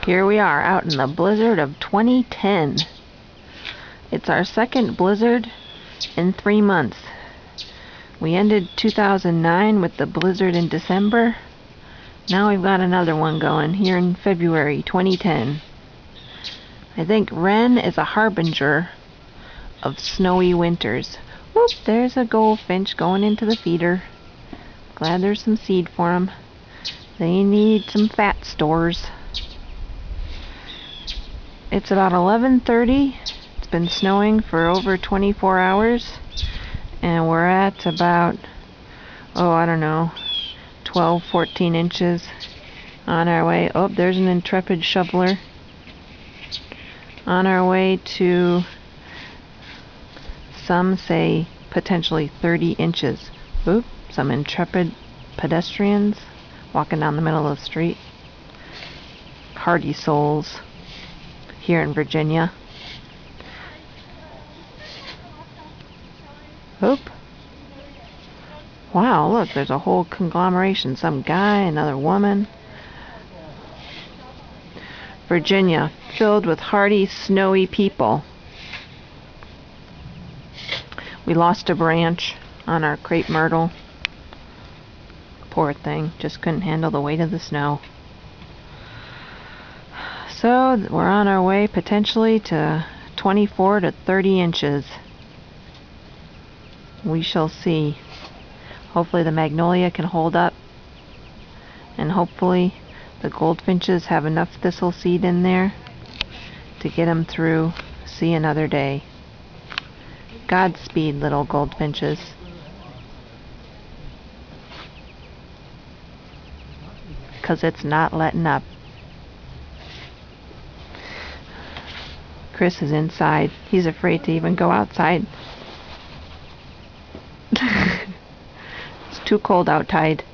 Here we are out in the blizzard of 2010. It's our second blizzard in 3 months. We ended 2009 with the blizzard in December. Now we've got another one going here in February 2010. I think Ren is a harbinger of snowy winters. Whoop, there's a goldfinch going into the feeder. Glad there's some seed for them. They need some fat stores. It's about 11:30. It's been snowing for over 24 hours. And we're at about, I don't know, 12, 14 inches on our way. Oh, there's an intrepid shoveler. On our way to, some say, potentially 30 inches. Oop, some intrepid pedestrians walking down the middle of the street. Hardy souls here in Virginia. Oop. Wow, look, there's a whole conglomeration. Some guy, another woman. Virginia, filled with hardy, snowy people. We lost a branch on our crepe myrtle. Poor thing, just couldn't handle the weight of the snow. So we're on our way potentially to 24 to 30 inches. We shall see. Hopefully the magnolia can hold up, and hopefully the goldfinches have enough thistle seed in there to get them through, see another day. Godspeed, little goldfinches. Because it's not letting up. Chris is inside. He's afraid to even go outside. It's too cold outside.